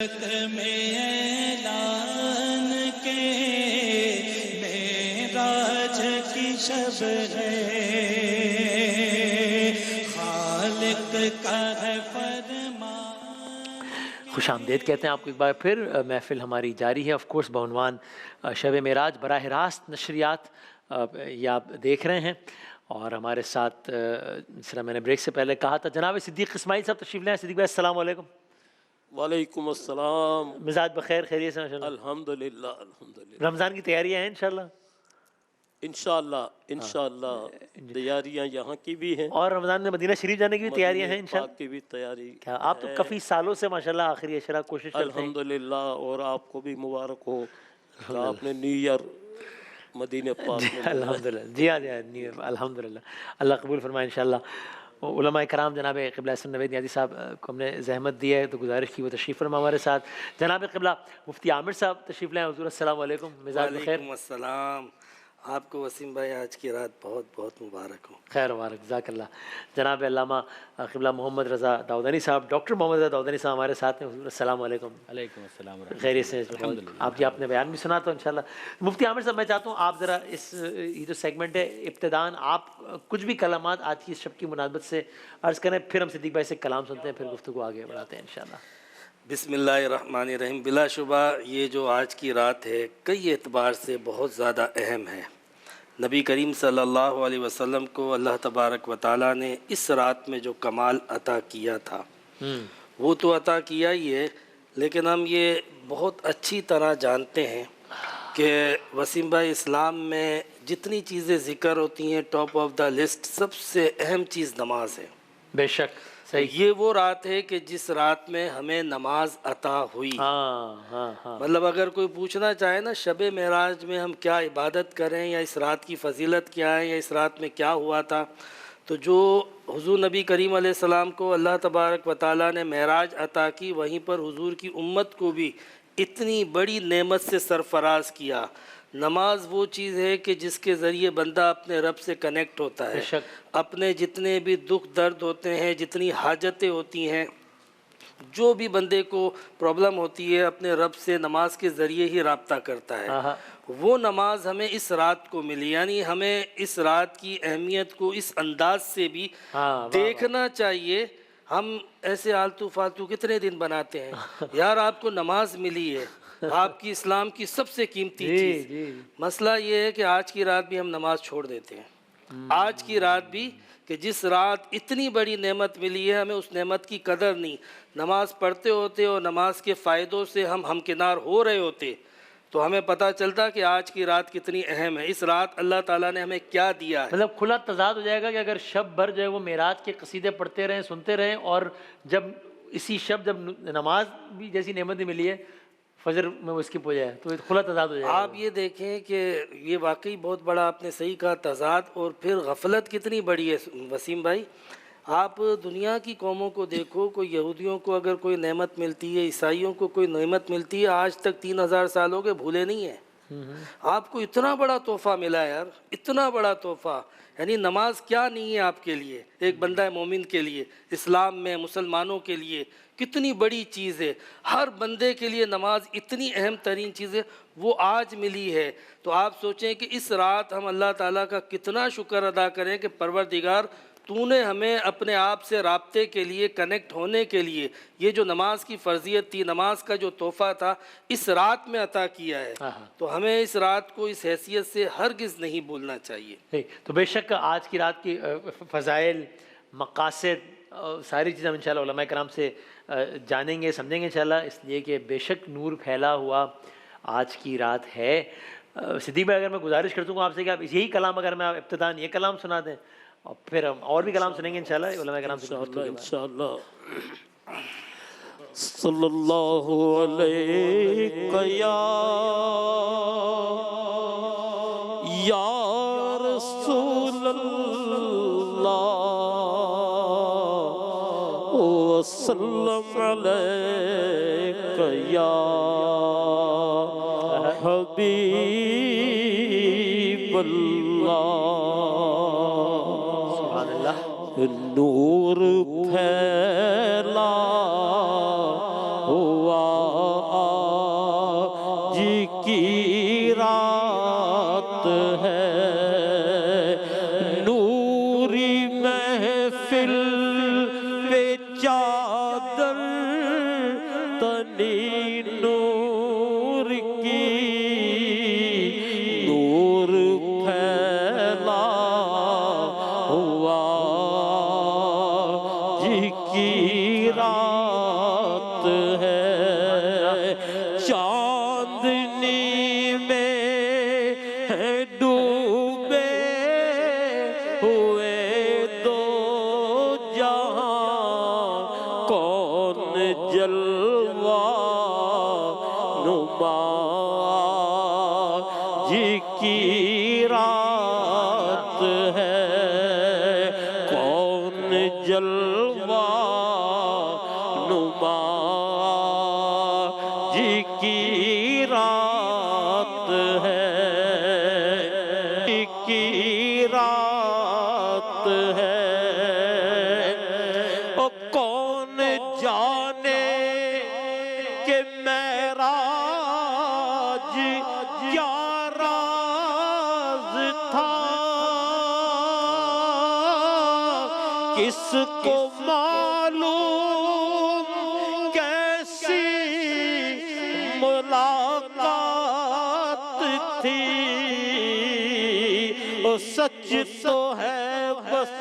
میں اعلان کے معراج کی شب ہے، خالق کا ہے فرمان۔ خوش آمدید کہتے ہیں آپ کو ایک بار پھر۔ محفل ہماری جاری ہے، آف کورس بعنوان شب معراج، براہ راست نشریات یہ آپ دیکھ رہے ہیں، اور ہمارے ساتھ جس طرح میں نے بریک سے پہلے کہا تھا جناب صدیق اسماعیل صاحب تشریف لائیں۔ صدیق بھائی السلام علیکم۔ وعلیکم السلام۔ مزاج بخیر، خیریت سے؟ الحمدللہ الحمدللہ۔ رمضان کی تیاریاں ہیں انشاءاللہ؟ انشاءاللہ تیاریاں یہاں کی بھی ہیں، اور رمضان میں مدینہ شریف جانے کی بھی تیاریاں ہیں مدینہ انشاءاللہ؟ پاک کی بھی تیاری کیا آپ تو کافی سالوں سے ماشاءاللہ آخری اشرا کوشش کرتے ہیں۔ الحمدللہ، اور آپ کو بھی مبارک ہو کہ آپ نے نیو ایئر مدینہ پاک میں الحمدللہ، جی ہاں الحمدللہ، اللہ قبول فرمائے انشاءاللہ۔ علماء کرام جناب قبلہ احسن نوید نیازی صاحب کو ہم نے زحمت دی ہے تو گزارش کی وہ تشریف فرما ہمارے ساتھ۔ جناب قبلہ مفتی عامر صاحب تشریف لائیں۔ حضور السلام علیکم، مزاج بخیر؟ وعلیکم السلام۔ آپ کو وسیم بھائی آج کی رات بہت بہت مبارک ہو۔ خیر مبارک، جزاک اللہ۔ جناب علامہ قبلہ محمد رضا داؤدانی صاحب، ڈاکٹر محمد رضا داؤدانی صاحب ہمارے ساتھ ہیں۔ حضور السلام علیکم۔ علیکم السلام ورحمۃ اللہ۔ خیریت سے؟ آپ آپ نے بیان بھی سنا تو انشاءاللہ۔ مفتی عامر صاحب میں چاہتا ہوں آپ ذرا اس یہ جو سیگمنٹ ہے ابتداً آپ کچھ بھی کلمات آج کی اس شب کی مناسبت سے عرض کریں، پھر ہم صدیق بھائی سے کلام سنتے ہیں، پھر گفتگو آگے بڑھاتے ہیں انشاءاللہ۔ بسم اللہ الرحمن الرحیم۔ بلا شبہ یہ جو آج کی رات ہے کئی اعتبار سے بہت زیادہ اہم ہے۔ نبی کریم صلی اللہ علیہ وسلم کو اللہ تبارک و تعالیٰ نے اس رات میں جو کمال عطا کیا تھا وہ تو عطا کیا ہی ہے، لیکن ہم یہ بہت اچھی طرح جانتے ہیں کہ وسیم بھائی اسلام میں جتنی چیزیں ذکر ہوتی ہیں ٹاپ آف دا لسٹ سب سے اہم چیز نماز ہے۔ بے شک صحیح۔ یہ وہ رات ہے کہ جس رات میں ہمیں نماز عطا ہوئی۔ مطلب اگر کوئی پوچھنا چاہے نا شب معراج میں ہم کیا عبادت کریں یا اس رات کی فضیلت کیا ہے یا اس رات میں کیا ہوا تھا، تو جو حضور نبی کریم علیہ السلام کو اللہ تبارک و تعالیٰ نے معراج عطا کی، وہیں پر حضور کی امت کو بھی اتنی بڑی نعمت سے سرفراز کیا۔ نماز وہ چیز ہے کہ جس کے ذریعے بندہ اپنے رب سے کنیکٹ ہوتا ہے، اپنے جتنے بھی دکھ درد ہوتے ہیں، جتنی حاجتیں ہوتی ہیں، جو بھی بندے کو پرابلم ہوتی ہے اپنے رب سے نماز کے ذریعے ہی رابطہ کرتا ہے۔ وہ نماز ہمیں اس رات کو ملی، یعنی ہمیں اس رات کی اہمیت کو اس انداز سے بھی دیکھنا چاہیے۔ ہم ایسے آلتو فالتو کتنے دن بناتے ہیں یار، آپ کو نماز ملی ہے، آپ کی اسلام کی سب سے قیمتی چیز۔ مسئلہ یہ ہے کہ آج کی رات بھی ہم نماز چھوڑ دیتے ہیں۔ آج کی رات بھی کہ جس رات اتنی بڑی نعمت ملی ہے ہمیں اس نعمت کی قدر نہیں۔ نماز پڑھتے ہوتے اور نماز کے فائدوں سے ہم ہمکنار ہو رہے ہوتے تو ہمیں پتہ چلتا کہ آج کی رات کتنی اہم ہے۔ اس رات اللہ تعالیٰ نے ہمیں کیا دیا ہے۔ مطلب کھلا تضاد ہو جائے گا کہ اگر شب بھر جو ہے وہ معراج کے قصیدے پڑھتے رہیں، سنتے رہیں، اور جب اسی شب جب نماز بھی جیسی نعمت ملی ہے فجر میں وہ اسکپ ہو جائے تو کھلا تضاد ہو جائے گا۔ آپ یہ دیکھیں کہ یہ واقعی بہت بڑا آپ نے صحیح کہا تضاد، اور پھر غفلت کتنی بڑی ہے وسیم بھائی۔ آپ دنیا کی قوموں کو دیکھو، کوئی یہودیوں کو اگر کوئی نعمت ملتی ہے، عیسائیوں کو کوئی نعمت ملتی ہے، آج تک 3000 سال ہو گئے بھولے نہیں ہیں۔ آپ کو اتنا بڑا تحفہ ملا یار، اتنا بڑا تحفہ، یعنی نماز کیا نہیں ہے آپ کے لیے، ایک بندہ مومن کے لیے، اسلام میں مسلمانوں کے لیے کتنی بڑی چیز ہے۔ ہر بندے کے لیے نماز اتنی اہم ترین چیز ہے، وہ آج ملی ہے۔ تو آپ سوچیں کہ اس رات ہم اللہ تعالیٰ کا کتنا شکر ادا کریں کہ پروردگار تو نے ہمیں اپنے آپ سے رابطے کے لیے، کنیکٹ ہونے کے لیے یہ جو نماز کی فرضیت تھی، نماز کا جو تحفہ تھا، اس رات میں عطا کیا ہے۔ تو ہمیں اس رات کو اس حیثیت سے ہرگز نہیں بھولنا چاہیے۔ تو بے شک آج کی رات کی فضائل، مقاصد، ساری چیزیں ہم انشاءاللہ علماء کرام سے جانیں گے، سمجھیں گے انشاءاللہ، اس لیے کہ بے شک نور پھیلا ہوا آج کی رات ہے۔ صدیق بھائی اگر میں گزارش کرتا ہوں آپ سے کہ آپ یہی کلام اگر میں ابتداً یہ کلام سنا دیں، اور پھر ہم اور بھی کلام سنیں گے انشاءاللہ علماء کرام سے۔ انشاءاللہ۔ صلی اللہ علیہ یا رسول اللہ وسلم علیک یا حبیب اللہ۔ سبحان اللہ۔ نور پھیلا ہوا تنی نور کی نور پھیلا ہوا جی کی رات ہے چاندنی میں ڈوبے ہوئے دو جہاں کون جلوہ نما جی کی رات ہے کون جلوہ نما جی کی رات ہے جی کی رات ہے او کون جانے کہ معراج کیا راز تھا کس کو معلوم کیسی ملاقات تھی او سچ تو ہے بس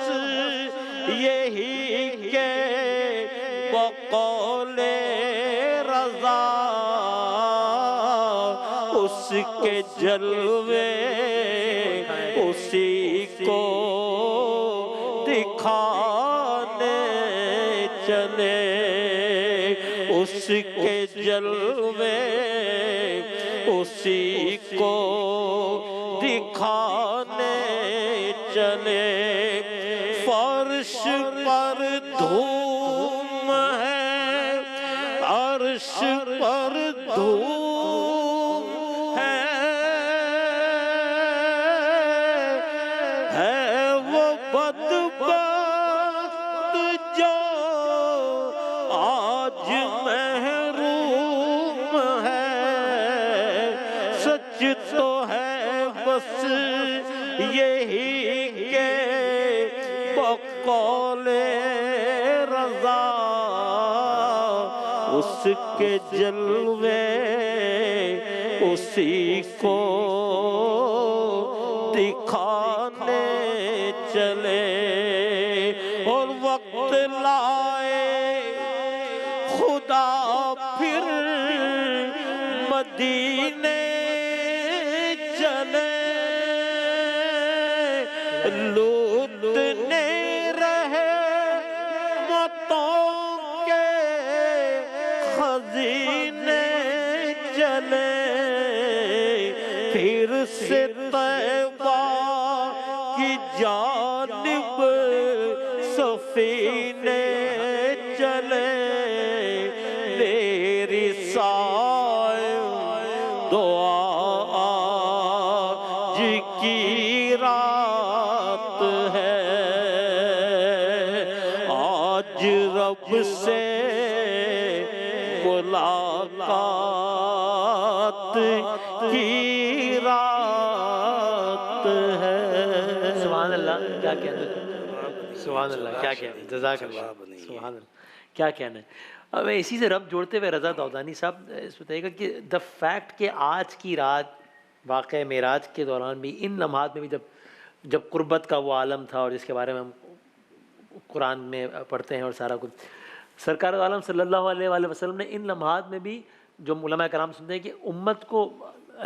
یہی کہ بقول رضا اس کے جلوے اسی کو دکھانے چلے اس کے جلوے اسی کو دکھانے چلے فرش پر دھوم ہے عرش پر دھوم ہے وہ بدبخت جو آج محروم ہے سچ تو ہے بس یہی کہ بقول رضا اس کے جلوے اسی کو دکھانے چلے اور وقت لائے خدا پھر مدینے چلے لوٹنے رہے متوں کے خزینے چلے پھر سے طیبہ کی جانب سفینے چلے میری صائم دعا آج کی رات ہے آج رب سے ملاقات کی رات ہے سبحان اللہ کیا کہنا ہے سبحان اللہ کیا کہنا ہے جزاک اللہ سبحان اللہ کیا کہنا ہے اب میں اسی سے رب جوڑتے ہوئے رضا داؤدانی صاحب اس بتائیے گا کہ دا فیکٹ کہ آج کی رات واقعہ معراج کے دوران بھی ان لمحات میں بھی جب قربت کا وہ عالم تھا اور جس کے بارے میں ہم قرآن میں پڑھتے ہیں اور سارا کچھ سرکار عالم صلی اللہ علیہ وآلہ وسلم نے ان لمحات میں بھی جو علماء کرام سنتے ہیں کہ امت کو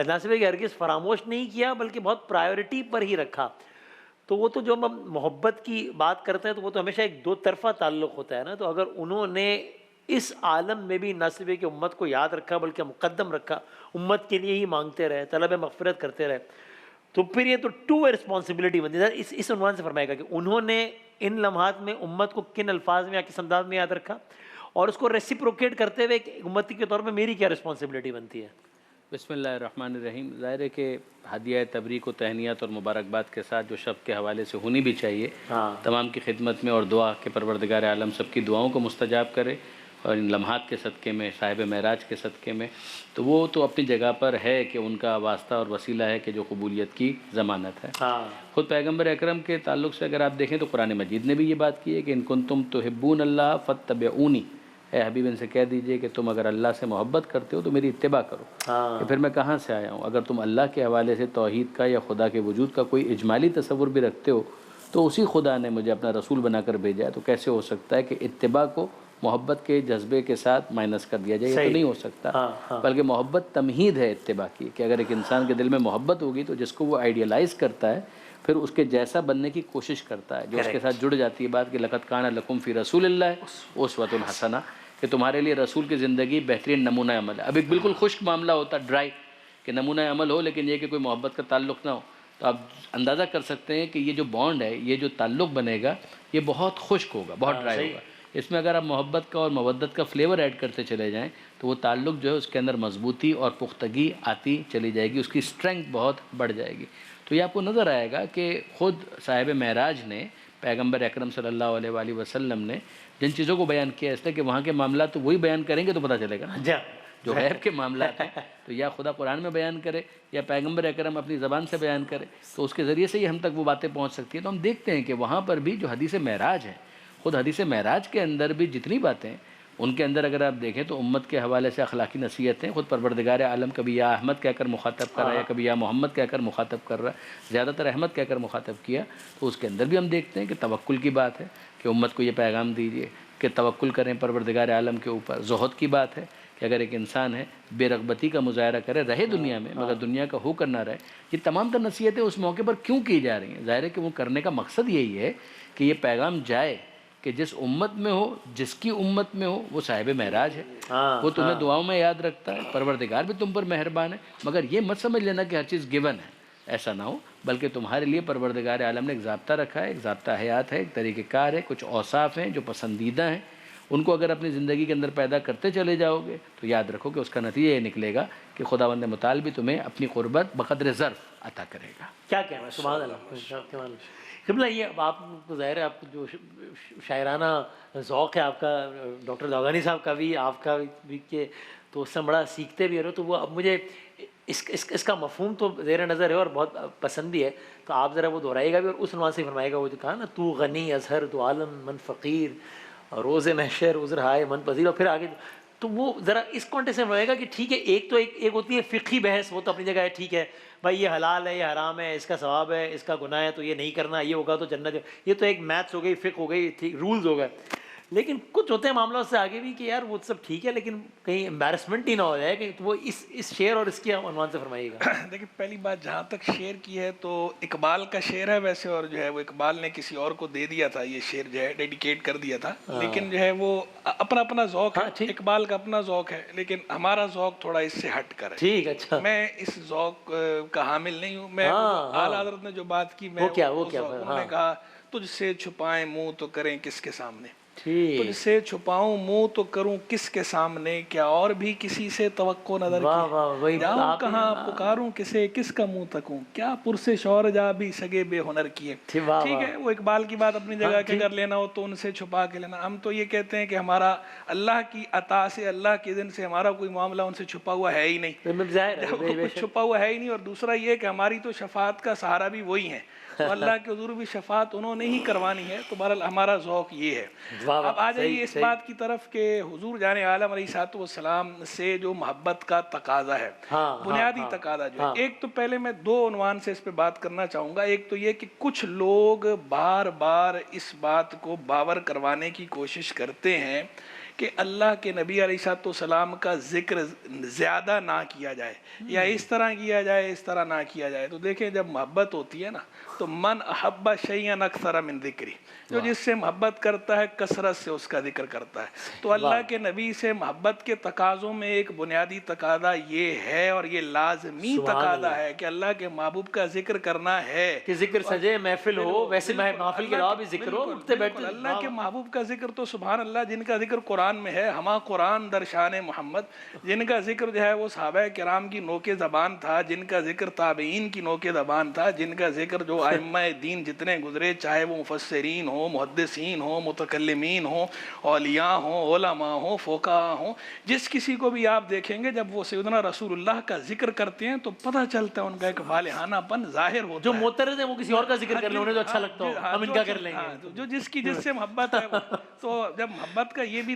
نہ صرف کہ ہرگز فراموش نہیں کیا بلکہ بہت پرائیورٹی پر ہی رکھا تو وہ تو جو ہم محبت کی بات کرتے ہیں تو وہ تو ہمیشہ ایک دو طرفہ تعلق ہوتا ہے نا تو اگر انہوں نے اس عالم میں بھی نہ صرف کہ امت کو یاد رکھا بلکہ مقدم رکھا امت کے لیے ہی مانگتے رہے طلب مغفرت کرتے رہے تو پھر یہ تو ٹو ریسپانسبلٹی بنتی ہے اس عنوان سے فرمائے گا کہ انہوں نے ان لمحات میں امت کو کن الفاظ میں یا کس انداز میں یاد رکھا اور اس کو ریسیپروکیٹ کرتے ہوئے امتی کے طور پہ میری کیا رسپانسبلٹی بنتی ہے. بسم اللہ الرحمن الرحیم. ظاہر ہے کہ ہدیہ تبریک و تہنیت اور مبارکباد کے ساتھ جو شب کے حوالے سے ہونی بھی چاہیے تمام کی خدمت میں اور دعا کہ پروردگار عالم سب کی دعاؤں کو مستجاب کرے اور ان لمحات کے صدقے میں صاحب معراج کے صدقے میں تو وہ تو اپنی جگہ پر ہے کہ ان کا واسطہ اور وسیلہ ہے کہ جو قبولیت کی ضمانت ہے. خود پیغمبر اکرم کے تعلق سے اگر آپ دیکھیں تو قرآن مجید نے بھی یہ بات کی ہے کہ ان کنتم تحبون اللہ فاتبعونی اے حبیب ان سے کہہ دیجئے کہ تم اگر اللہ سے محبت کرتے ہو تو میری اتباع کرو. کہ پھر میں کہاں سے آیا ہوں؟ اگر تم اللہ کے حوالے سے توحید کا یا خدا کے وجود کا کوئی اجمالی تصور بھی رکھتے ہو تو اسی خدا نے مجھے اپنا رسول بنا کر بھیجا ہے. تو کیسے ہو سکتا ہے کہ اتباع کو محبت کے جذبے کے ساتھ مائنس کر دیا جائے؟ یہ تو نہیں ہو سکتا. بلکہ محبت تمہید ہے اتباع کی، کہ اگر ایک انسان کے دل میں محبت ہوگی تو جس کو وہ آئیڈیلائز کرتا ہے پھر اس کے جیسا بننے کی کوشش کرتا ہے، جو اس کے ساتھ جڑ جاتی ہے بات کہ لقد کان لکم فی رسول اللہ اسوۃ حسنہ، کہ تمہارے لیے رسول کی زندگی بہترین نمونہ عمل ہے. اب ایک بالکل خشک معاملہ ہوتا ڈرائی کہ نمونہ عمل ہو لیکن یہ کہ کوئی محبت کا تعلق نہ ہو، تو آپ اندازہ کر سکتے ہیں کہ یہ جو بانڈ ہے، یہ جو تعلق بنے گا، یہ بہت خشک ہوگا، بہت ڈرائی ہوگا. اس میں اگر آپ محبت کا اور مودت کا فلیور ایڈ کرتے چلے جائیں تو وہ تعلق جو ہے اس کے اندر مضبوطی اور پختگی آتی چلی جائے گی، اس کی اسٹرینگتھ بہت بڑھ جائے گی. تو یہ آپ کو نظر آئے گا کہ خود صاحب معراج نے، پیغمبر اکرم صلی اللہ علیہ وآلہ وسلم نے جن چیزوں کو بیان کیا، اس لیے کہ وہاں کے معاملات تو وہی بیان کریں گے تو پتہ چلے گا جو غیب کے معاملات ہیں تو یا خدا قرآن میں بیان کرے یا پیغمبر اکرم اپنی زبان سے بیان کرے، تو اس کے ذریعے سے ہی ہم تک وہ باتیں پہنچ سکتی ہیں. تو ہم دیکھتے ہیں کہ وہاں پر بھی جو حدیث معراج ہے، خود حدیث معراج کے اندر بھی جتنی باتیں ہیں ان کے اندر اگر آپ دیکھیں تو امت کے حوالے سے اخلاقی نصیحتیں، خود پروردگار عالم کبھی یا احمد کہہ کر مخاطب کر رہا ہے یا کبھی یا محمد کہہ کر مخاطب کر رہا ہے، زیادہ تر احمد کہہ کر مخاطب کیا. تو اس کے اندر بھی ہم دیکھتے ہیں کہ توکل کی بات ہے کہ امت کو یہ پیغام دیجیے کہ توکل کریں پروردگار عالم کے اوپر. زہد کی بات ہے کہ اگر ایک انسان ہے بے رغبتی کا مظاہرہ کرے، رہے دنیا میں مگر دنیا کا ہو کر نہ رہے. یہ تمام تر نصیحتیں اس موقع پر کیوں کی جا رہی ہیں؟ ظاہر ہے کہ وہ کرنے کا مقصد یہی ہے کہ یہ پیغام جائے کہ جس امت میں ہو، جس کی امت میں ہو، وہ صاحب معراج ہے، وہ تمہیں دعاؤں میں یاد رکھتا ہے، پروردگار بھی تم پر مہربان ہے. مگر یہ مت سمجھ لینا کہ ہر چیز گیون ہے، ایسا نہ ہو، بلکہ تمہارے لیے پروردگار عالم نے ایک ضابطہ رکھا ہے، ایک ضابطہ حیات ہے، ایک طریقہ کار ہے، کچھ اوصاف ہیں جو پسندیدہ ہیں. ان کو اگر اپنی زندگی کے اندر پیدا کرتے چلے جاؤ گے تو یاد رکھو کہ اس کا نتیجہ یہ نکلے گا کہ خداوند متعال بھی تمہیں اپنی قربت بقدر ظرف عطا کرے گا. کیا کہنا ہے؟ سبحان اللہ. قبلہ یہ آپ کو ظاہر ہے، آپ کو جو شاعرانہ ذوق ہے آپ کا، ڈاکٹر زوغانی صاحب کا بھی، آپ کا بھی، کہ تو اس سے بڑا سیکھتے بھی ہو. تو وہ اب مجھے اس کا مفہوم تو زیر نظر ہے اور بہت پسند بھی ہے. تو آپ ذرا وہ دہرائیے گا بھی اور اس عنوان سے فرمائے گا، وہ جو کہا نا تو غنی اظہر تو عالم من فقیر، روز محشر عذر ہائے من پذیر، اور پھر آگے تو وہ ذرا اس کانٹیکسٹ میں فرمائے گا کہ ٹھیک ہے، ایک ہوتی ہے فقہی بحث، وہ تو اپنی جگہ ہے، ٹھیک ہے بھائی یہ حلال ہے، یہ حرام ہے، اس کا ثواب ہے، اس کا گناہ ہے، تو یہ نہیں کرنا، یہ ہوگا تو جنت ہے. یہ تو ایک میتھس ہو گئی، فقہ ہو گئی، ٹھیک رولز ہو گئے. لیکن کچھ ہوتے ہیں معاملات سے آگے بھی کہ یار وہ سب ٹھیک ہے لیکن کہیں امبیرسمنٹ ہی نہ ہو جائے، کہ وہ اس شعر اور اس کے عنوان سے فرمائیے گا. دیکھیں، پہلی بات جہاں تک شعر کی ہے تو اقبال کا شعر ہے ویسے، اور جو ہے وہ اقبال نے کسی اور کو دے دیا تھا، یہ شعر جو ہے ڈیڈیکیٹ کر دیا تھا. لیکن جو ہے وہ اپنا ذوق ہے، اقبال کا اپنا ذوق ہے، لیکن ہمارا ذوق تھوڑا اس سے ہٹ کر ہے. ٹھیک، اچھا. میں اس ذوق کا حامل نہیں ہوں. میں اعلیٰ حضرت نے جو بات کی، میں انہوں نے کہا تجھ سے چھپائیں منہ تو کریں کس کے سامنے، تجھ سے چھپاؤں منہ تو کروں کس کے سامنے، کیا اور بھی کسی سے توقع نظر کی، جاؤں کہاں پکاروں کسے کس کا منہ تکوں، کیا پرسش اور جا بھی سگے بے ہنر کیے. ٹھیک ہے، وہ اقبال کی بات اپنی جگہ کہ اگر لینا ہو تو ان سے چھپا کے لینا. ہم تو یہ کہتے ہیں کہ ہمارا اللہ کی عطا سے، اللہ کے دن سے ہمارا کوئی معاملہ ان سے چھپا ہوا ہے ہی نہیں، چھپا ہوا ہے ہی نہیں. اور دوسرا یہ کہ ہماری تو شفاعت کا سہارا بھی وہی ہیں، تو اللہ کے حضور بھی شفاعت انہوں نے ہی کروانی ہے. تو بہرحال ہمارا ذوق یہ ہے. اب آ جائیے اس بات کی طرف کہ حضور جان عالم علیہ الصلوۃ والسلام سے جو محبت کا تقاضا ہے، بنیادی تقاضا جو ہے، ایک تو پہلے میں دو عنوان سے اس پہ بات کرنا چاہوں گا. ایک تو یہ کہ کچھ لوگ بار بار اس بات کو باور کروانے کی کوشش کرتے ہیں کہ اللہ کے نبی علیہ الصلوۃ والسلام کا ذکر زیادہ نہ کیا جائے، یا اس طرح کیا جائے، اس طرح نہ کیا جائے. تو دیکھیں، جب محبت ہوتی ہے نا تو من احب شیئا اکثر من ذکری، جو جس سے محبت کرتا ہے کثرت سے اس کا ذکر کرتا ہے. تو اللہ کے نبی سے محبت کے تقاضوں میں ایک بنیادی تقاضا یہ ہے، اور یہ لازمی تقاضا ہے کہ اللہ کے محبوب کا ذکر کرنا ہے، کہ ذکر سجے محفل ہو، ویسے محفل کے علاوہ بھی ذکر ہو، اٹھتے بیٹھتے. اللہ کے محبوب کا ذکر تو سبحان اللہ، جن کا ذکر قرآن میں ہے، ہما قرآن در شان محمد، جن کا ذکر جو ہے وہ صحابہ کرام کی نوک زبان تھا، جن کا ذکر تابعین کی نوک زبان تھا، جن کا ذکر جو ائمہ دین جتنے گزرے، چاہے وہ مفسرین ہوں، محدثین ہوں، متکلمین ہوں، اولیاء ہوں، علماء ہوں، فقہاء ہوں، جس کسی کو بھی آپ دیکھیں گے جب وہ سیدنا رسول اللہ کا ذکر کرتے ہیں تو پتہ چلتا ہے ان کا ایک والہانہ پن ظاہر ہوتا ہے. جو معترض ہیں وہ کسی اور کا ذکر کر لیں، انہیں تو اچھا لگتا ہو، ہم ان کا کر لیں گے. جو جس سے محبت ہے. تو جب محبت کا یہ بھی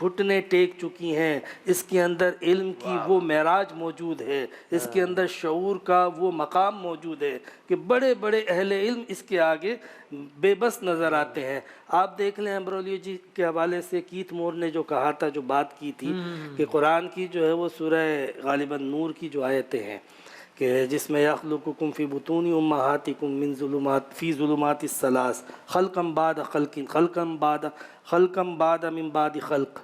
گھٹنے ٹیک چکی ہیں، اس کے اندر علم کی وہ معراج موجود ہے، اس کے اندر شعور کا وہ مقام موجود ہے کہ بڑے بڑے اہل علم اس کے آگے بے بس نظر آتے ہیں۔ آپ دیکھ لیں امبرولیو جی کے حوالے سے کیتھ مور نے جو کہا تھا، جو بات کی تھی کہ قرآن کی جو ہے وہ سورہ غالباً نور کی جو آیتیں ہیں کہ جس میں یخلقکم فی بطون امہاتکم من ظلمات فی ظلمات الثلاث خلقا بعد خلق خلقا بعد من بعد خلق،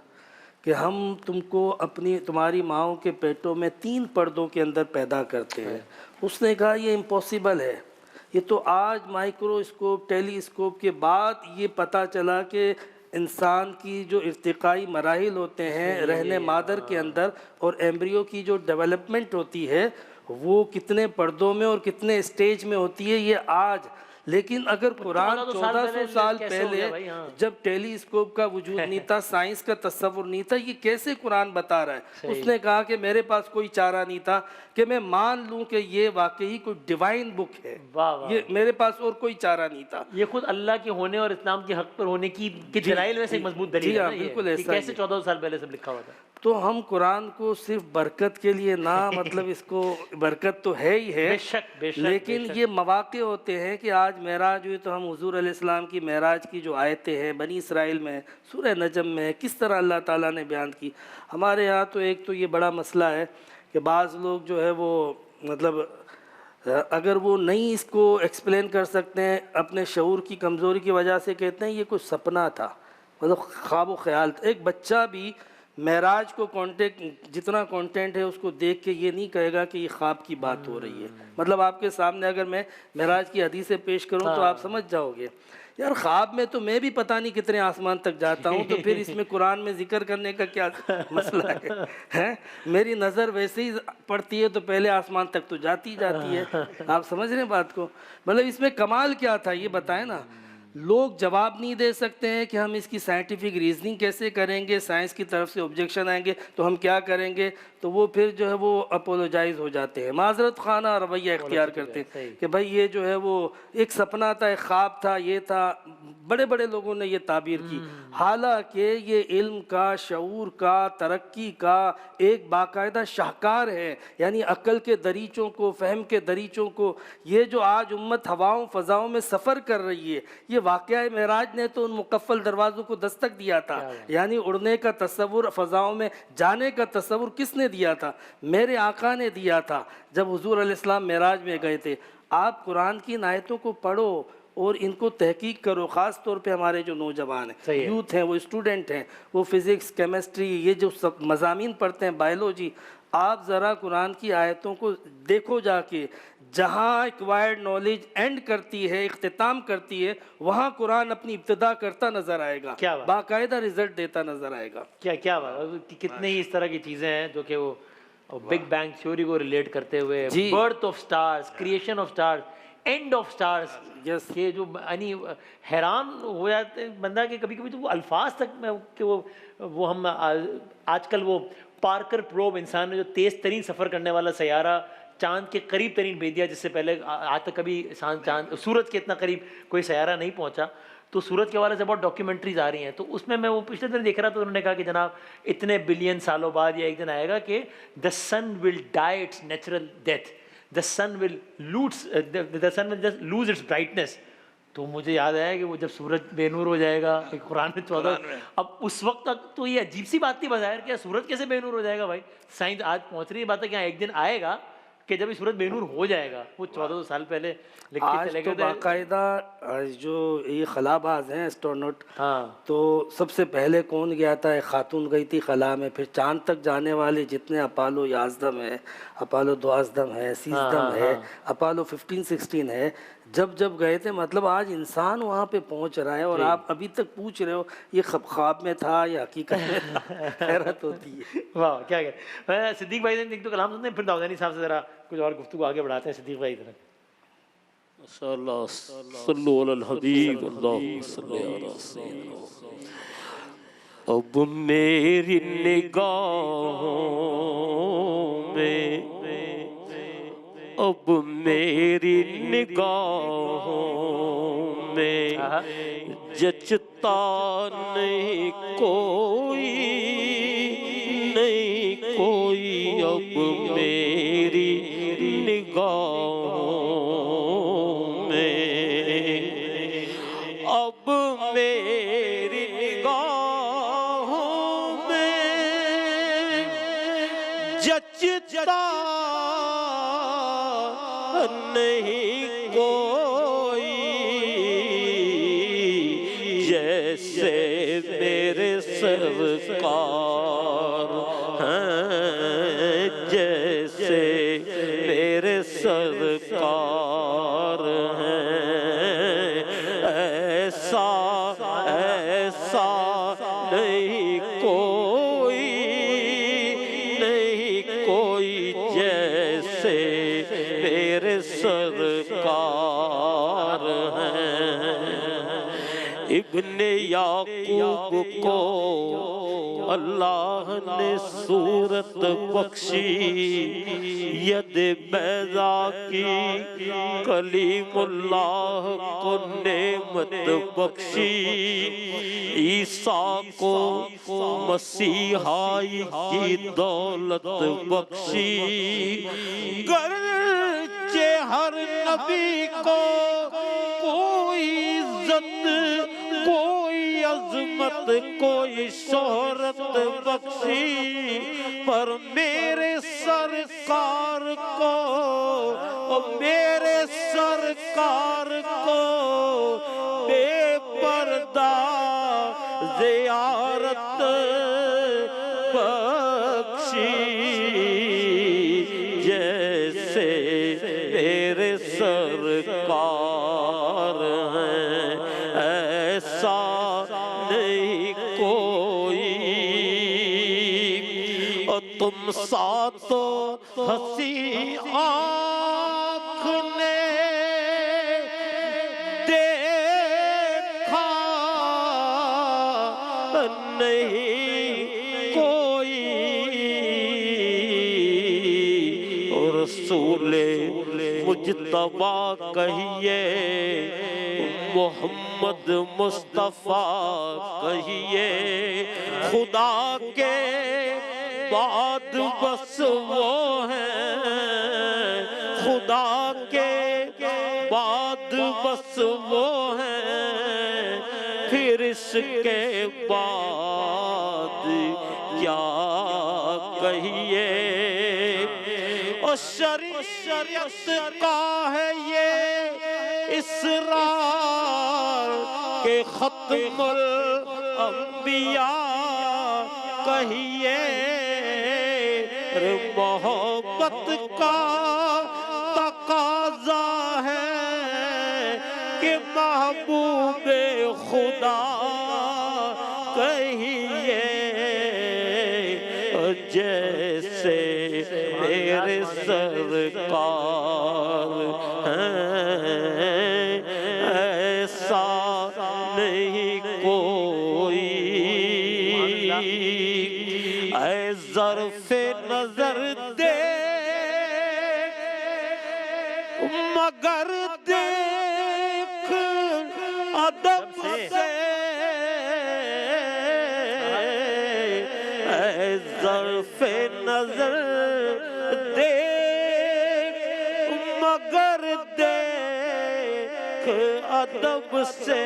کہ ہم تم کو تمہاری ماؤں کے پیٹوں میں 3 پردوں کے اندر پیدا کرتے ہیں۔ اس نے کہا یہ امپاسبل ہے، یہ تو آج مائکروسکوپ ٹیلی اسکوپ کے بعد یہ پتہ چلا کہ انسان کی جو ارتقائی مراحل ہوتے ہیں رہنے مادر کے اندر اور ایمبریو کی جو ڈیولپمنٹ ہوتی ہے وہ کتنے پردوں میں اور کتنے اسٹیج میں ہوتی ہے یہ آج۔ لیکن اگر قرآن 1400 سال پہلے جب ٹیلی اسکوپ کا وجود نہیں تھا، سائنس کا تصور نہیں تھا، یہ کیسے قرآن بتا رہا ہے؟ اس نے کہا کہ میرے پاس کوئی چارہ نہیں تھا کہ میں مان لوں کہ یہ واقعی کوئی ڈیوائن بک ہے، یہ میرے پاس اور کوئی چارہ نہیں تھا۔ یہ خود اللہ کے ہونے اور اسلام کے حق پر ہونے کی دلائل میں سے ایک مضبوط دلیل ہے، بالکل یہ کیسے 1400 سال پہلے سب لکھا ہوا تھا۔ تو ہم قرآن کو صرف برکت کے لیے نہ مطلب اس کو برکت تو ہے ہی ہے، لیکن یہ مواقع ہوتے ہیں کہ آج معراج ہوئی تو ہم حضور علیہ السلام کی معراج کی جو آیتیں ہیں بنی اسرائیل میں سورہ نجم میں کس طرح اللہ تعالیٰ نے بیان کی۔ ہمارے ہاں تو ایک تو یہ بڑا مسئلہ ہے کہ بعض لوگ جو ہے وہ مطلب اگر وہ نہیں اس کو ایکسپلین کر سکتے ہیں اپنے شعور کی کمزوری کی وجہ سے کہتے ہیں یہ کوئی سپنا تھا، مطلب خواب و خیال تھا۔ ایک بچہ بھی معراج کو جتنا کانٹینٹ ہے اس کو دیکھ کے یہ نہیں کہے گا کہ یہ خواب کی بات ہو رہی ہے۔ مطلب آپ کے سامنے اگر میں معراج کی حدیثیں پیش کروں تو آپ سمجھ جاؤ گے یار خواب میں تو میں بھی پتہ نہیں کتنے آسمان تک جاتا ہوں، تو پھر اس میں قرآن میں ذکر کرنے کا کیا مسئلہ ہے؟ میری نظر ویسے ہی پڑتی ہے تو پہلے آسمان تک تو جاتی ہے۔ آپ سمجھ رہے ہیں بات کو؟ مطلب اس میں کمال کیا تھا یہ بتائیں نا۔ لوگ جواب نہیں دے سکتے ہیں کہ ہم اس کی سائنٹیفک ریزننگ کیسے کریں گے، سائنس کی طرف سے آبجیکشن آئیں گے تو ہم کیا کریں گے، تو وہ پھر جو ہے وہ اپولوجائز ہو جاتے ہیں، معذرت خانہ رویہ اختیار کرتے ہیں کہ بھائی یہ جو ہے وہ ایک سپنا تھا، ایک خواب تھا، یہ تھا۔ بڑے بڑے لوگوں نے یہ تعبیر کی، حالانکہ یہ علم کا، شعور کا، ترقی کا ایک باقاعدہ شاہکار ہے، یعنی عقل کے دریچوں کو، فہم کے دریچوں کو، یہ جو آج امت ہواؤں فضاؤں میں سفر کر رہی ہے، یہ واقعہ معراج نے تو ان مقفل دروازوں کو دستک دیا تھا۔ یعنی اڑنے کا تصور، فضاؤں میں جانے کا تصور کس نے دیا تھا؟ میرے آقا نے دیا تھا جب حضور علیہ السلام معراج میں گئے تھے۔ آپ قرآن کی ان آیتوں کو پڑھو اور ان کو تحقیق کرو، خاص طور پہ ہمارے جو نوجوان ہیں، یوتھ ہیں، وہ اسٹوڈنٹ ہیں، وہ فزکس، کیمسٹری، یہ جو سب مضامین پڑھتے ہیں، بائیولوجی، آپ ذرا قرآن کی آیتوں کو دیکھو جا کے، جہاں ایکوائرڈ نالج اینڈ کرتی ہے، اختتام کرتی ہے، وہاں قرآن اپنی ابتدا کرتا نظر آئے گا، باقاعدہ رزلٹ دیتا نظر آئے گا۔ کیا بات، کتنے ہی اس طرح کی چیزیں ہیں جو کہ وہ بگ بینگ تھیوری کو ریلیٹ کرتے ہوئے، birth of stars, creation of stars, and of stars, کہ جو یعنی حیران ہو جاتے بندہ کہ کبھی کبھی تو وہ الفاظ تک میں کہ وہ ہم آج کل وہ پارکر پروب انسان نے جو تیز ترین سفر کرنے والا سیارہ چاند کے قریب ترین بھیج دیا، جس سے پہلے آج تک کبھی چاند سورج کے اتنا قریب کوئی سیارہ نہیں پہنچا، تو سورج کے حوالے سے بہت ڈاکیومنٹریز آ رہی ہیں۔ تو اس میں وہ پچھلے دن دیکھ رہا تھا، انہوں نے کہا کہ جناب اتنے بلین سالوں بعد یہ ایک دن آئے گا کہ the sun will die its natural death, the sun will just lose its brightness۔ تو مجھے یاد آیا کہ وہ جب سورج بے نور ہو جائے گا، قرآن میں 14، اب اس وقت تک تو یہ عجیب سی بات تھی بظاہر کہ سورج کیسے بے نور ہو جائے گا بھائی، سائنس آج پہنچ رہی بات ہے کہ ایک دن آئے گا کہ جب یہ سورج بے نور ہو جائے گا۔ وہ 1400 سال پہلے لکھ کے چلے گئے تھے۔ باقاعدہ جو یہ خلا باز ہیں اسٹرونٹ، تو سب سے پہلے کون گیا تھا؟ ایک خاتون گئی تھی خلا میں، پھر چاند تک جانے والے جتنے اپالو 11 ہے، اپالو 12 ہے، 13 ہے، اپالو 15 16 ہے، جب گئے تھے، مطلب آج انسان وہاں پہ پہنچ رہا ہے اور آپ ابھی تک پوچھ رہے ہو یہ خواب میں تھا یا حقیقت میں تھا، حیرت ہوتی ہے۔ واہ کیا کہ صدیق بھائی نے ایک دو کلام سنتے ہیں، پھر داؤدانی صاحب سے ذرا کچھ اور گفتگو آگے بڑھاتے ہیں۔ صدیق بھائی ادھر ماشاءاللہ، صلو علی الحبیب، اللہم صلی علی سیدنا۔ اب میری نگاہوں میں اب میری نگاہوں میں جچتا نہیں کوئی، نہیں کوئی اب میری نگاہوں میں، اب میری نگاہوں میں جچتا نہیں کوئی، جیسے میرے سرکار ہیں، جیسے میرے سرکار ہیں، ایسا ایسا نہیں کوئی، نہیں کوئی جیسے میرے سرکار ہیں۔ ابن یعقوب کو اللہ نے صورت بخشی ید بیضا کی، کلیم اللہ کو نعمت بخشی، عیسیٰ کو مسیحائی کی دولت بخشی، گرچہ ہر نبی کو کوئی عزت، کوئی عظمت، کوئی شہرت بخشی، پر میرے سرکار کو، میرے سرکار کو بے پردہ زیارت بخشی، جیسے میرے سرکار ہیں، ایسا نہیں کوئی، اور تم ساتوں ہنسی آنکھ نے دیکھا نہیں کوئی، رسول مجتبی کہیے، محمد مصطفیٰ کہیے، خدا کے بعد بس وہ ہیں، خدا کے بعد بس وہ ہیں، پھر اس کے بعد کیا کہیے، اور شریعت کا ہے یہ اسرار کہ ختم الانبیاء کہیے، محبت کا تقاضا ہے کہ محبوب خدا کہیے، جیسے میرے سرکار ہیں، ایسا نہیں کوئی، اے ظرف نظر دے مگر دیکھ ادب سے، اے ظرف نظر دیکھ مگر دیکھ ادب سے،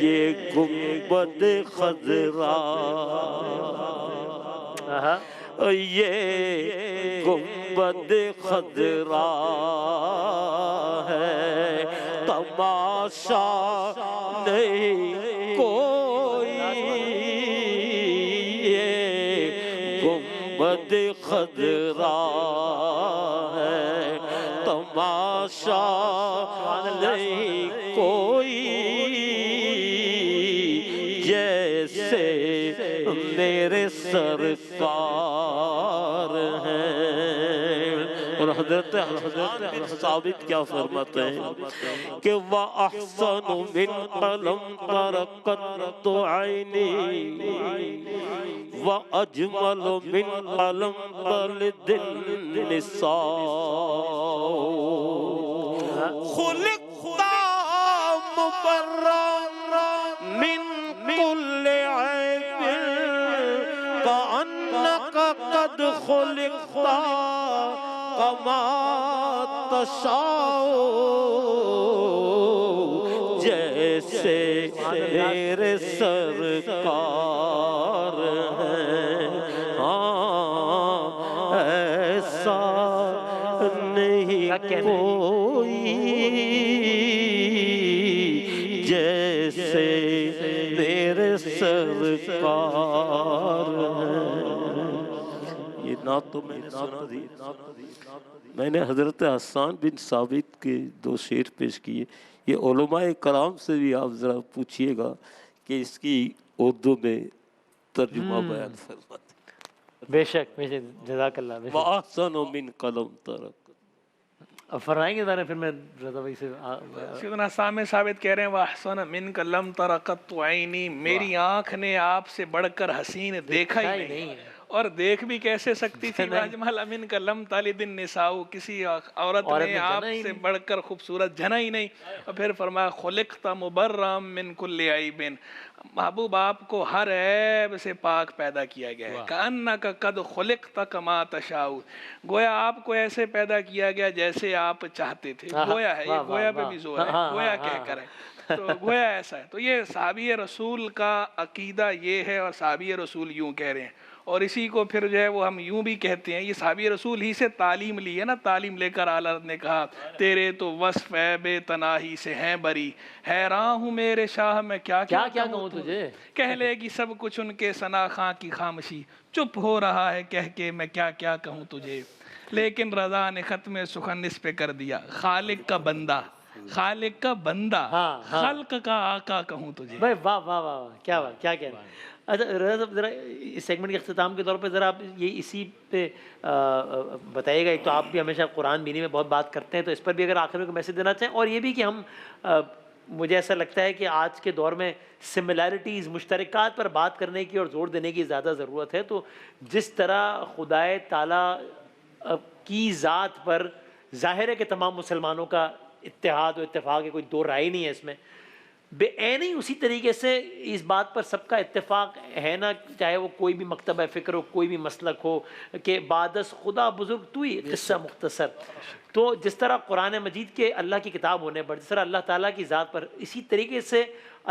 یہ گنبد خضرا، یہ گنبد خضرا ہے، تماشا نہیں کوئی، یہ گنبد خضرا ہے، تماشا نہیں کوئی، جیسے میرے سرکار ہیں، اور حضرت حضرت حسان بن ثابت کیا فرماتے ہیں کہ وَأَحْسَنُ مِنْ قَلَمْ تَرَكَتْ عَيْنِي وَأَجْمَلُ مِنْ قَلَمْ تَلِدِ النِّسَاءُ خُلِقْتَ مُبَرًّا مِنْ كُلِّ عَيْبٍ كَأَنَّكَ قَدْ خُلِقْتَ كَمَا تَشَاءُ جیسے میرے سرکار ہیں ہاں ایسا نہیں کوئی جیسے میرے سرکار ہیں. یہ نعت تو میں نے سنا دی. میں نے حضرت حسان بن ثابت کے 2 شعر پیش کیے. یہ علماء کرام سے بھی آپ ذرا پوچھئے گا کہ اس کی اردو میں ترجمہ بیان فرماتے. بے شک جزاک اللہ. وَأَحْسَنُ مِنْ قَلَمْ تَرَكَتْ. اب فرمائیں گے ذرا پھر میں رضا بھائی سے سیدنا سامع ثابت کہہ رہے ہیں وَأَحْسَنَ مِنْكَ لَمْ تَرَ قَطُّ عَيْنِي میری آنکھ نے آپ سے بڑھ کر حسین دیکھا ہی نہیں اور دیکھ بھی کیسے سکتی تھی. وَأَجْمَلَ مِنْكَ لَمْ تَلِدِ النِّسَاءُ کسی عورت نے آپ سے بڑھ کر خوبصورت جنا ہی نہیں. اور پھر فرمایا خُلِقْتَ مُبَرًّا مِنْ كُلِّ عَيْبٍ محبوب آپ کو ہر عیب سے پاک پیدا کیا گیا ہے. کأنک قد خلقت کما تشاء گویا آپ کو ایسے پیدا کیا گیا جیسے آپ چاہتے تھے. گویا ہے یہ گویا پہ بھی زور ہے گویا کہہ کر ہے تو گویا ایسا ہے. تو یہ صحابی رسول کا عقیدہ یہ ہے اور صحابی رسول یوں کہہ رہے ہیں اور اسی کو پھر جو ہے وہ ہم یوں بھی کہتے ہیں یہ صحابی رسول ہی سے تعلیم لی ہے نا. تعلیم لے کر اعلیٰ نے کہا تیرے تو وصف عیب تناہی سے ہیں بری حیران ہوں میرے شاہ میں کیا کہوں تجھے کہہ لے گی سب کچھ ان کے ثنا خاں کی خاموشی چپ ہو رہا ہے کہہ کے میں کیا کہوں تجھے لیکن رضا نے ختم سخن اس پہ کر دیا خالق کا بندہ خلق کا آقا کہوں تجھے. بھائی واہ واہ واہ کیا کہہ رہے ہیں. اچھا رضا صاحب ذرا اس سیگمنٹ کے اختتام کے طور پہ ذرا آپ یہ اسی پہ بتائیے گا. ایک تو آپ بھی ہمیشہ قرآن بینی میں بہت بات کرتے ہیں تو اس پر بھی اگر آخر میں کوئی میسج دینا چاہیں اور یہ بھی کہ ہم مجھے ایسا لگتا ہے کہ آج کے دور میں سملیرٹیز مشترکات پر بات کرنے کی اور زور دینے کی زیادہ ضرورت ہے. تو جس طرح خدائے تعالیٰ کی ذات پر ظاہر ہے کہ تمام مسلمانوں کا اتحاد و اتفاق ہے کوئی دو رائے نہیں ہے اس میں بے عینی اسی طریقے سے اس بات پر سب کا اتفاق ہے نا چاہے وہ کوئی بھی مکتبہ فکر ہو کوئی بھی مسلک ہو کہ بعدس خدا بزرگ تو ہی قصہ مختصر. تو جس طرح قرآن مجید کے اللہ کی کتاب ہونے پر جس طرح اللہ تعالیٰ کی ذات پر اسی طریقے سے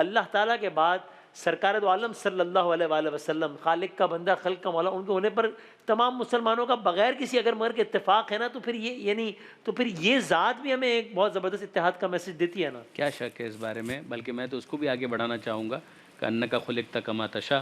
اللہ تعالیٰ کے بعد سرکار دو عالم صلی اللہ علیہ وآلہ وسلم خالق کا بندہ خلق کا مولا ان کے ہونے پر تمام مسلمانوں کا بغیر کسی اگر مگر کے اتفاق ہے نا تو پھر یہ یعنی تو پھر یہ ذات بھی ہمیں ایک بہت زبردست اتحاد کا میسج دیتی ہے نا. کیا شک ہے اس بارے میں. بلکہ میں تو اس کو بھی آگے بڑھانا چاہوں گا کہ انکا خلقت کما تشاء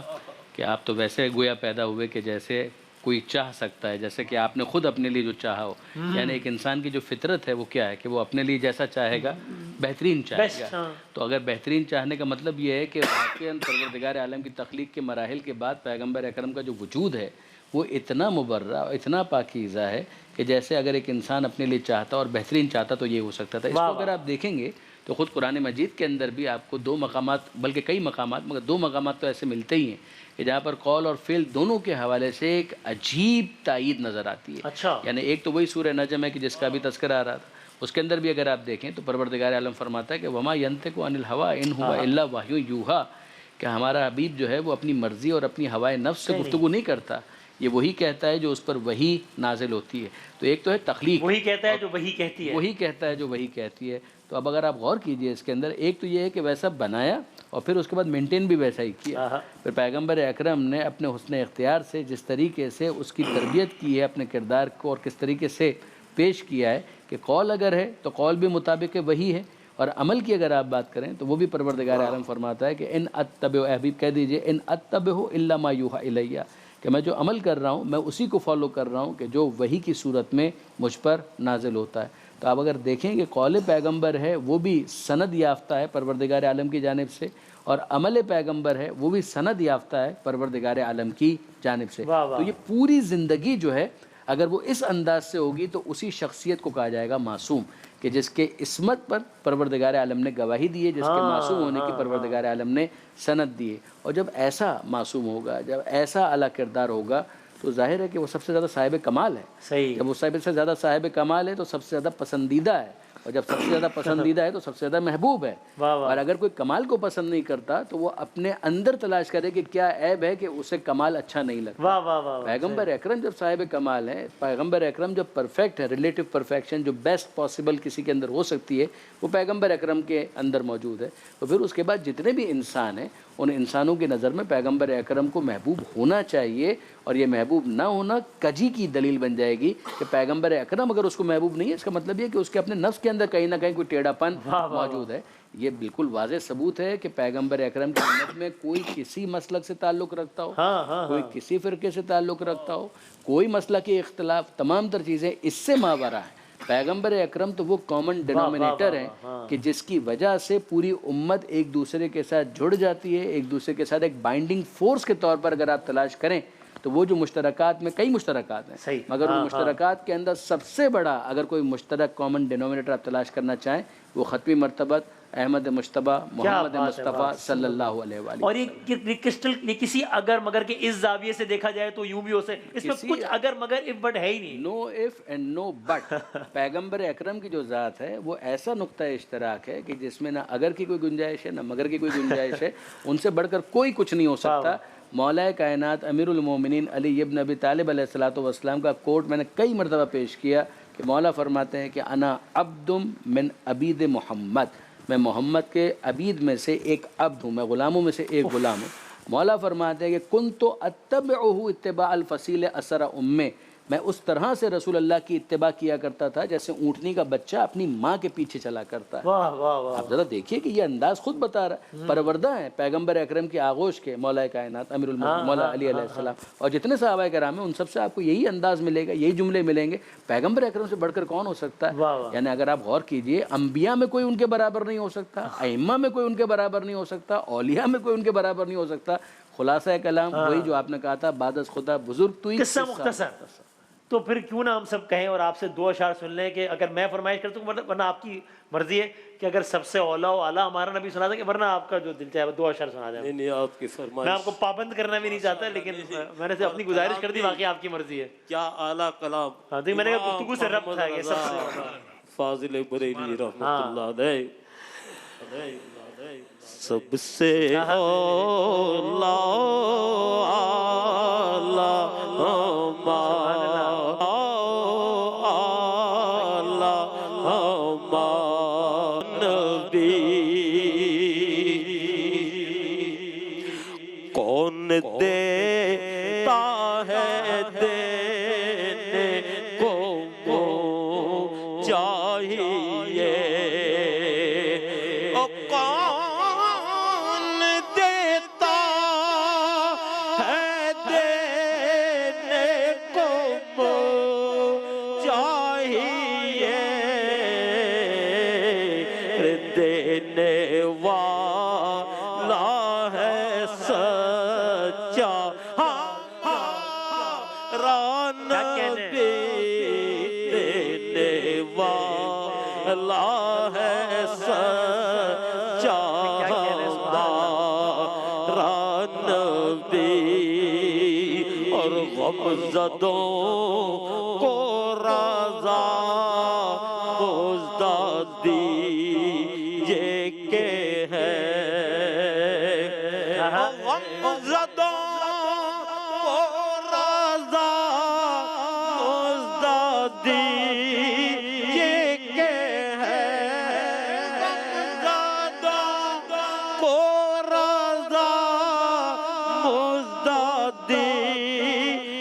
کہ آپ تو ویسے گویا پیدا ہوئے کہ جیسے کوئی چاہ سکتا ہے جیسے کہ آپ نے خود اپنے لیے جو چاہا ہو. یعنی ایک انسان کی جو فطرت ہے وہ کیا ہے کہ وہ اپنے لیے جیسا چاہے گا بہترین چاہے گا. تو اگر بہترین چاہنے کا مطلب یہ ہے کہ واقعاً پروردگار عالم کی تخلیق کے مراحل کے بعد پیغمبر اکرم کا جو وجود ہے وہ اتنا مبرہ اور اتنا پاکیزہ ہے کہ جیسے اگر ایک انسان اپنے لیے چاہتا اور بہترین چاہتا تو یہ ہو سکتا تھا. اس کو اگر آپ دیکھیں گے تو خود قرآن مجید کے اندر بھی آپ کو دو مقامات بلکہ کئی مقامات مگر دو مقامات تو ایسے ملتے ہی ہیں کہ جہاں پر قول اور فعل دونوں کے حوالے سے ایک عجیب تائید نظر آتی ہے. اچھا یعنی ایک تو وہی سورہ نجم ہے کہ جس کا بھی تذکرہ آ رہا تھا اس کے اندر بھی اگر آپ دیکھیں تو پروردگار عالم فرماتا ہے کہ وما ینطق عن الہویٰ ان ہوا الا وحی یوحیٰ کہ ہمارا حبیب جو ہے وہ اپنی مرضی اور اپنی ہوائے نفس سے گفتگو نہیں کرتا. یہ وہی کہتا ہے جو اس پر وحی نازل ہوتی ہے. تو ایک تو ہے تخلیق وہی کہتا ہے جو وہی کہتی ہے وہی کہتا ہے جو وہی کہتی ہے. تو اب اگر آپ غور کیجئے اس کے اندر ایک تو یہ ہے کہ ویسا بنایا اور پھر اس کے بعد مینٹین بھی ویسا ہی کیا. پھر پیغمبر اکرم نے اپنے حسن اختیار سے جس طریقے سے اس کی تربیت کی ہے اپنے کردار کو اور کس طریقے سے پیش کیا ہے کہ قول اگر ہے تو قول بھی مطابق وہی ہے اور عمل کی اگر آپ بات کریں تو وہ بھی پروردگار عالم فرماتا ہے کہ ان اتبع حبیب کہہ دیجئے ان اتبع الا ما یوحی الیہ کہ میں جو عمل کر رہا ہوں میں اسی کو فالو کر رہا ہوں کہ جو وحی کی صورت میں مجھ پر نازل ہوتا ہے. تو آپ اگر دیکھیں کہ قول پیغمبر ہے وہ بھی سند یافتہ ہے پروردگار عالم کی جانب سے اور عمل پیغمبر ہے وہ بھی سند یافتہ ہے پروردگار عالم کی جانب سے. تو یہ پوری زندگی جو ہے اگر وہ اس انداز سے ہوگی تو اسی شخصیت کو کہا جائے گا معصوم، کہ جس کے عصمت پر پروردگار عالم نے گواہی دی ہے، جس کے معصوم ہونے کی پروردگار عالم نے سند دی ہے۔ اور جب ایسا معصوم ہوگا، جب ایسا اعلیٰ کردار ہوگا، تو ظاہر ہے کہ وہ سب سے زیادہ صاحب کمال ہے۔ صحیح۔ جب وہ سب سے زیادہ صاحب کمال ہے تو سب سے زیادہ پسندیدہ ہے، اور جب سب سے زیادہ پسندیدہ ہے تو سب سے زیادہ محبوب ہے۔ اور اگر کوئی کمال کو پسند نہیں کرتا تو وہ اپنے اندر تلاش کرے کہ کیا عیب ہے کہ اسے کمال اچھا نہیں لگتا۔ پیغمبر اکرم جب صاحب کمال ہے، پیغمبر اکرم جب پرفیکٹ ہے، ریلیٹو پرفیکشن جو بیسٹ پاسبل کسی کے اندر ہو سکتی ہے وہ پیغمبر اکرم کے اندر موجود ہے، تو پھر اس کے بعد جتنے بھی انسان ہیں ان انسانوں کی نظر میں پیغمبر اکرم کو محبوب ہونا چاہیے، اور یہ محبوب نہ ہونا کجی کی دلیل بن جائے گی کہ پیغمبر اکرم اگر اس کو محبوب نہیں ہے، اس کا مطلب یہ کہ اس کے اپنے نفس کے اندر کہیں نہ کہیں کوئی ٹیڑھا پن موجود ہے۔ یہ بالکل واضح ثبوت ہے کہ پیغمبر اکرم کی امت میں کوئی کسی مسلک سے تعلق رکھتا ہو، کوئی کسی فرقے سے تعلق رکھتا ہو، کوئی مسلک کے اختلاف، تمام تر چیزیں اس سے ماورا ہیں۔ پیغمبر اکرم تو وہ کامن ڈینومینیٹر ہیں کہ جس کی وجہ سے پوری امت ایک دوسرے کے ساتھ جڑ جاتی ہے، ایک دوسرے کے ساتھ ایک بائنڈنگ فورس کے طور پر اگر آپ تلاش کریں تو وہ جو مشترکات میں کئی مشترکات ہیں، مگر ان مشترکات کے اندر سب سے بڑا اگر کوئی مشترک کامن ڈینومینیٹر آپ تلاش کرنا چاہیں وہ ختمی مرتبت احمد مصطفیٰ محمد مصطفیٰ صلی اللہ علیہ وآلہ۔ اور یہ کرسٹل، یہ کسی اگر مگر کے اس زاویے سے دیکھا جائے تو یوں بھی ہو سکے، اس میں کچھ اگر مگر اف بٹ ہے ہی نہیں، no if and no but. پیغمبر اکرم کی جو ذات ہے وہ ایسا نقطہ اشتراک ہے کہ جس میں نہ اگر کی کوئی گنجائش ہے نہ مگر کی کوئی گنجائش ہے، ان سے بڑھ کر کوئی کچھ نہیں ہو سکتا۔ مولا کائنات امیر المومنین علی ابن ابی طالب علیہ الصلوۃ والسلام کا کوٹ میں نے کئی مرتبہ پیش کیا کہ مولا فرماتے ہیں کہ انا عبد من عبید محمد، میں محمد کے عبید میں سے ایک عبد ہوں، میں غلاموں میں سے ایک غلام ہوں۔ مولا فرماتے ہیں کہ کنت اتبعہ اتباع الفصیل اثر امہ، میں اس طرح سے رسول اللہ کی اتباع کیا کرتا تھا جیسے اونٹنی کا بچہ اپنی ماں کے پیچھے چلا کرتا ہے۔ آپ ذرا دیکھیے کہ یہ انداز خود بتا رہا ہے، پروردہ ہیں پیغمبر اکرم کی آغوش کے، مولا کائنات امیر المومنین مولا علی علیہ السلام، اور جتنے صحابہ کرام ہیں ان سب سے آپ کو یہی انداز ملے گا، یہی جملے ملیں گے۔ پیغمبر اکرم سے بڑھ کر کون ہو سکتا ہے؟ یعنی اگر آپ غور کیجئے، انبیاء میں کوئی ان کے برابر نہیں ہو سکتا، ائمہ میں کوئی ان کے برابر نہیں ہو سکتا، اولیاء میں کوئی ان کے برابر نہیں ہو سکتا۔ خلاصہ کلام وہی جو آپ نے کہا تھا، بعد از خدا بزرگ تو قصہ مختصر۔ تو پھر کیوں نہ ہم سب کہیں اور آپ سے دو اشعار سن لیں کہ اگر میں فرمائش کرتا ہوں، ورنہ آپ کی مرضی ہے کہ اگر سب سے اولا و اعلیٰ ہمارا نبی سنا دیں، ورنہ آپ کا جو دل چاہے دو اشعار سنا دیں۔ نہیں، آپ کی فرمائش، میں آپ کو پابند کرنا بھی نہیں چاہتا، لیکن میں نے اپنی گزارش کر دی، واقعی آپ کی مرضی ہے۔ کیا اعلیٰ کلام، ہاں دیکھ میں نے کہا گفتگو سے ربط ہے یہ سب سے۔ فاضل بریلی رحمۃ اللہ علیہ، سب سے اولا کون دیتا ہے دینے کو وہ چاہیے، کون دیتا ہے دینے کو وہ چاہیے، دینے والا ہے سچا دینے والا ہے سچا نبی، اور غم زدوں